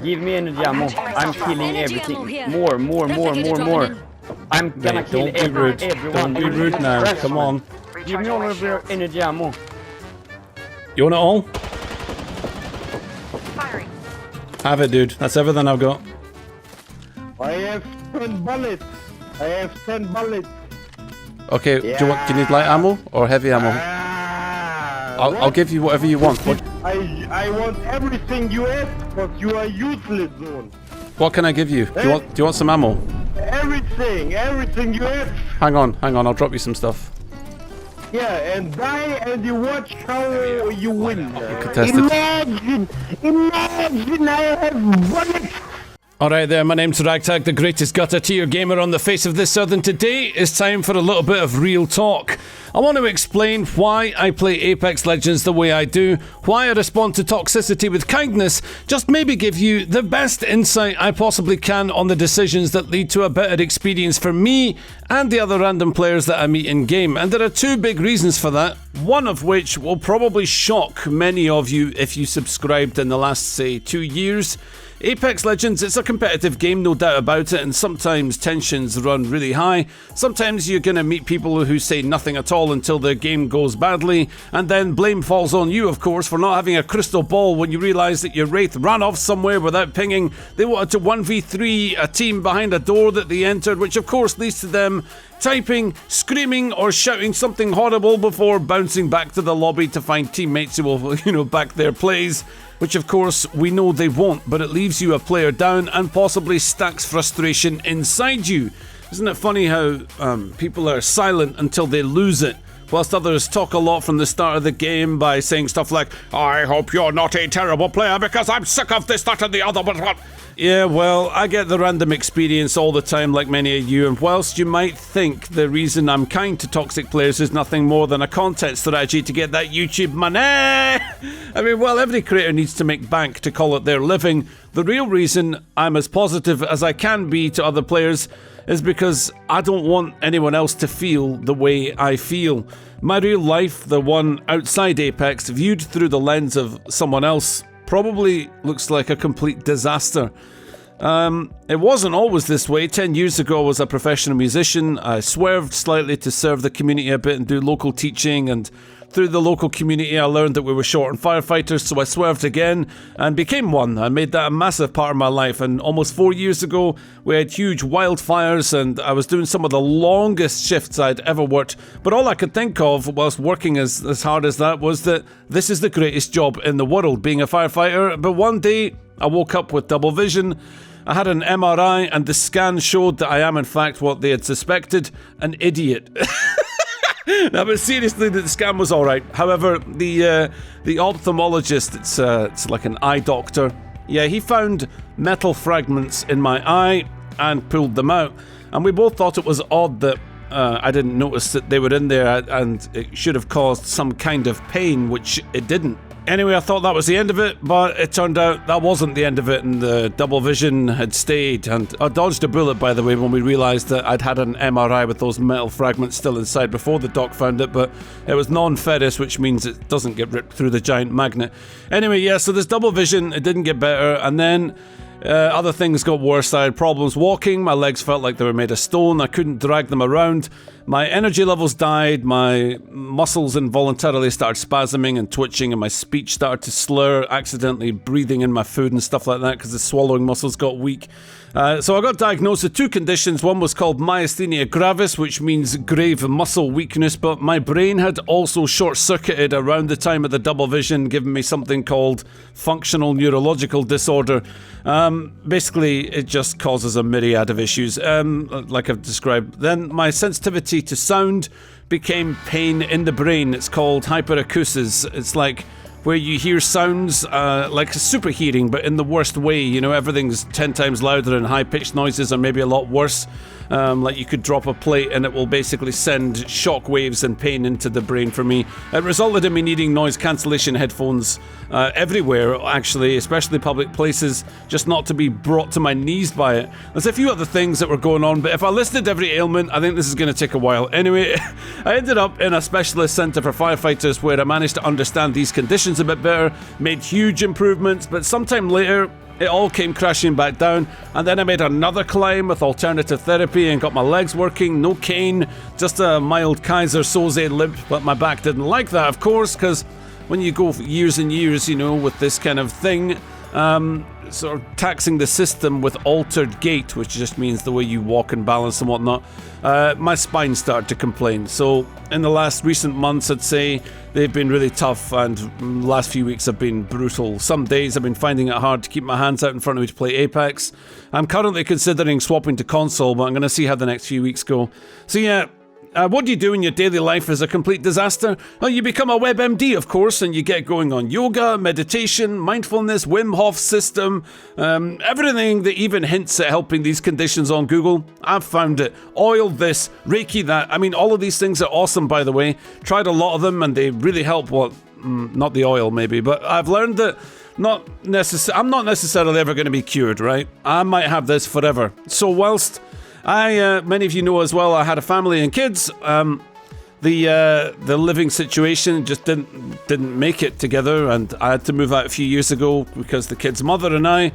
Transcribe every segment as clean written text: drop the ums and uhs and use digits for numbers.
Give me energy ammo. I'm killing Energy everything. ammo here. More. I'm gonna Mate, kill don't be rude. everyone. Don't be rude now. Come on. Give me all of your energy ammo. You want it all? Firing. Have it, dude. That's everything I've got. I have 10 bullets. I have 10 bullets. Okay, do you need light ammo or heavy ammo? I'll give you whatever you want. I want everything you have, but you are useless, zone. What can I give you? Do you want some ammo? Everything you have. Hang on. I'll drop you some stuff. Yeah, and die and you watch how you win. Contested. Imagine I have bullets. Alright there, my name's Ragtag, the greatest gutter tier gamer on the face of this earth, and today it's time for a little bit of real talk. I want to explain why I play Apex Legends the way I do, why I respond to toxicity with kindness, just maybe give you the best insight I possibly can on the decisions that lead to a better experience for me and the other random players that I meet in game. And there are two big reasons for that, one of which will probably shock many of you if you subscribed in the last, say, 2 years. Apex Legends, it's a competitive game, no doubt about it, and sometimes tensions run really high. Sometimes you're going to meet people who say nothing at all until the game goes badly, and then blame falls on you, of course, for not having a crystal ball when you realise that your Wraith ran off somewhere without pinging. They wanted to 1v3 a team behind a door that they entered, which of course leads to them typing, screaming, or shouting something horrible before bouncing back to the lobby to find teammates who will, back their plays. Which of course we know they won't, but it leaves you a player down and possibly stacks frustration inside you. Isn't it funny how people are silent until they lose it, whilst others talk a lot from the start of the game by saying stuff like, I hope you're not a terrible player because I'm sick of this, that and the other. Yeah, well, I get the random experience all the time like many of you, and whilst you might think the reason I'm kind to toxic players is nothing more than a content strategy to get that YouTube money, I mean, well, every creator needs to make bank to call it their living. The real reason I'm as positive as I can be to other players is because I don't want anyone else to feel the way I feel. My real life, the one outside Apex, viewed through the lens of someone else, probably looks like a complete disaster. It wasn't always this way. 10 years ago I was a professional musician. I swerved slightly to serve the community a bit and do local teaching, and through the local community I learned that we were short on firefighters, so I swerved again and became one. I made that a massive part of my life, and almost 4 years ago we had huge wildfires and I was doing some of the longest shifts I'd ever worked, but all I could think of whilst working as hard as that was that this is the greatest job in the world, being a firefighter. But one day I woke up with double vision. I had an MRI and the scan showed that I am in fact what they had suspected, an idiot. No, but seriously, the scan was alright. However, the ophthalmologist, it's like an eye doctor, yeah, he found metal fragments in my eye and pulled them out. And we both thought it was odd that I didn't notice that they were in there, and it should have caused some kind of pain, which it didn't. Anyway, I thought that was the end of it, but it turned out that wasn't the end of it, and the double vision had stayed. And I dodged a bullet, by the way, when we realised that I'd had an MRI with those metal fragments still inside before the doc found it, but it was non-ferrous, which means it doesn't get ripped through the giant magnet. Anyway, yeah, so this double vision, it didn't get better, and then other things got worse. I had problems walking, my legs felt like they were made of stone, I couldn't drag them around, my energy levels died, my muscles involuntarily started spasming and twitching, and my speech started to slur, accidentally breathing in my food and stuff like that because the swallowing muscles got weak. So I got diagnosed with two conditions. One was called myasthenia gravis, which means grave muscle weakness, but my brain had also short-circuited around the time of the double vision, giving me something called functional neurological disorder. Basically, it just causes a myriad of issues, like I've described. Then my sensitivity to sound became pain in the brain. It's called hyperacusis. It's like where you hear sounds like super hearing, but in the worst way. Everything's 10 times louder, and high-pitched noises are maybe a lot worse. Like you could drop a plate and it will basically send shock waves and pain into the brain for me. It resulted in me needing noise cancellation headphones everywhere, actually, especially public places, just not to be brought to my knees by it. There's a few other things that were going on, but if I listed every ailment, I think this is going to take a while. Anyway, I ended up in a specialist centre for firefighters where I managed to understand these conditions a bit better, made huge improvements, but sometime later, it all came crashing back down. And then I made another climb with alternative therapy and got my legs working, no cane, just a mild Kaiser Soze limp, but my back didn't like that, of course, because when you go for years and years, you know, with this kind of thing, sort of taxing the system with altered gait, which just means the way you walk and balance and whatnot, my spine started to complain. So in the last recent months, I'd say they've been really tough, and the last few weeks have been brutal. Some days I've been finding it hard to keep my hands out in front of me to play Apex. I'm currently considering swapping to console, but I'm going to see how the next few weeks go. So yeah, what do you do in your daily life is a complete disaster? Well, you become a WebMD, of course, and you get going on yoga, meditation, mindfulness, Wim Hof system, everything that even hints at helping these conditions on Google. I've found it. Oil this, Reiki that. I mean, all of these things are awesome, by the way. Tried a lot of them, and they really help. Well, not the oil, maybe, but I've learned that I'm not necessarily ever going to be cured, right? I might have this forever. So whilst many of you know as well, I had a family and kids. The living situation just didn't make it together, and I had to move out a few years ago because the kid's mother and I,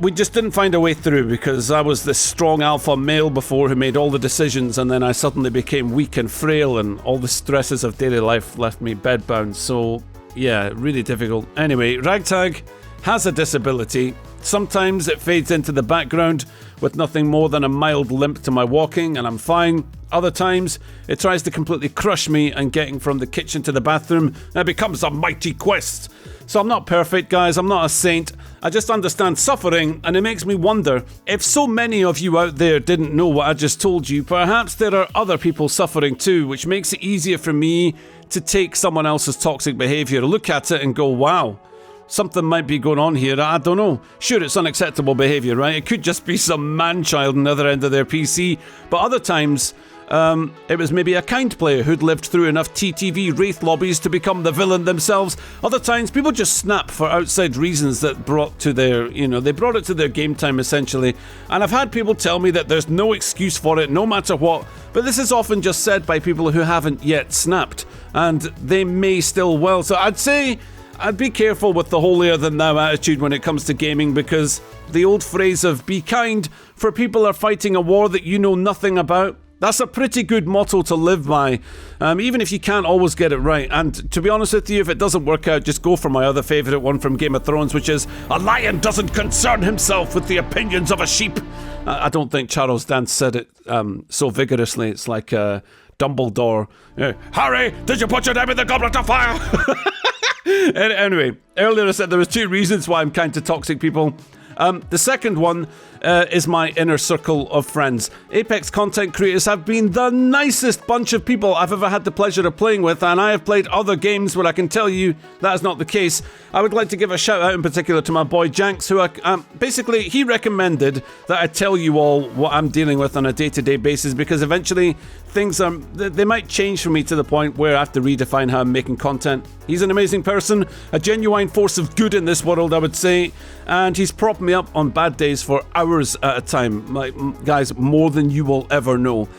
we just didn't find a way through, because I was this strong alpha male before who made all the decisions, and then I suddenly became weak and frail, and all the stresses of daily life left me bedbound. So yeah, really difficult. Anyway, Ragtag has a disability. Sometimes it fades into the background with nothing more than a mild limp to my walking, and I'm fine. Other times, it tries to completely crush me, and getting from the kitchen to the bathroom, it becomes a mighty quest. So I'm not perfect, guys. I'm not a saint. I just understand suffering, and it makes me wonder, if so many of you out there didn't know what I just told you, perhaps there are other people suffering too, which makes it easier for me to take someone else's toxic behavior, look at it and go, wow, something might be going on here. I don't know. Sure, it's unacceptable behavior, right? It could just be some man-child on the other end of their PC. But other times, it was maybe a kind player who'd lived through enough TTV Wraith lobbies to become the villain themselves. Other times, people just snap for outside reasons that brought to their, they brought it to their game time, essentially. And I've had people tell me that there's no excuse for it, no matter what. But this is often just said by people who haven't yet snapped. And they may still well. So I'd say I'd be careful with the holier-than-thou attitude when it comes to gaming, because the old phrase of be kind, for people are fighting a war that you know nothing about, that's a pretty good motto to live by, even if you can't always get it right. And to be honest with you, if it doesn't work out, just go for my other favourite one from Game of Thrones, which is, a lion doesn't concern himself with the opinions of a sheep. I don't think Charles Dance said it so vigorously. It's like Dumbledore. Harry, did you put your name in the goblet of fire? Anyway, earlier I said there was 2 reasons why I'm kind to toxic people. The second one is my inner circle of friends. Apex content creators have been the nicest bunch of people I've ever had the pleasure of playing with, and I have played other games where I can tell you that is not the case. I would like to give a shout out in particular to my boy Janks, who basically he recommended that I tell you all what I'm dealing with on a day-to-day basis, because eventually things they might change for me to the point where I have to redefine how I'm making content. He's an amazing person, a genuine force of good in this world, I would say, and he's propped me up on bad days for hours at a time. Like, guys, more than you will ever know.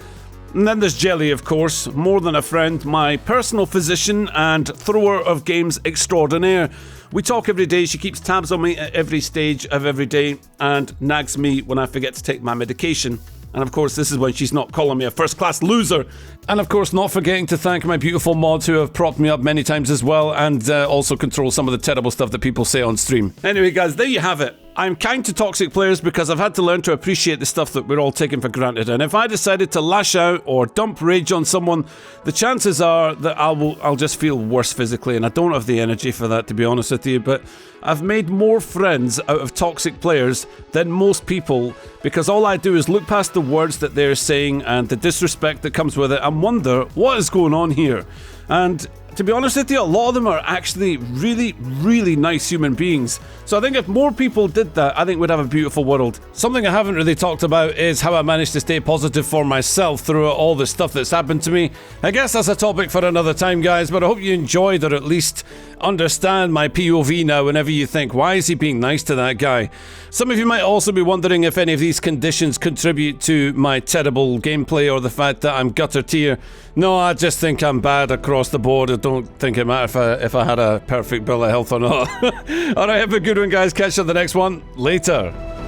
And then there's Jelly, of course, more than a friend, my personal physician and thrower of games extraordinaire. We talk every day. She keeps tabs on me at every stage of every day and nags me when I forget to take my medication. And of course, this is when she's not calling me a first-class loser. And of course, not forgetting to thank my beautiful mods who have propped me up many times as well, and also control some of the terrible stuff that people say on stream. Anyway, guys, there you have it. I'm kind to toxic players because I've had to learn to appreciate the stuff that we're all taking for granted. And if I decided to lash out or dump rage on someone, the chances are that I'll just feel worse physically, and I don't have the energy for that, to be honest with you. But I've made more friends out of toxic players than most people, because all I do is look past the words that they're saying and the disrespect that comes with it and wonder what is going on here. And to be honest with you, a lot of them are actually really, really nice human beings. So I think if more people did that, I think we'd have a beautiful world. Something I haven't really talked about is how I managed to stay positive for myself throughout all the stuff that's happened to me. I guess that's a topic for another time, guys, but I hope you enjoyed, or at least understand my POV now whenever you think, why is he being nice to that guy? Some of you might also be wondering if any of these conditions contribute to my terrible gameplay or the fact that I'm gutter tier. No, I just think I'm bad across across the board. I don't think it mattered if I had a perfect bill of health or not. All right, have a good one, guys. Catch you on the next one later.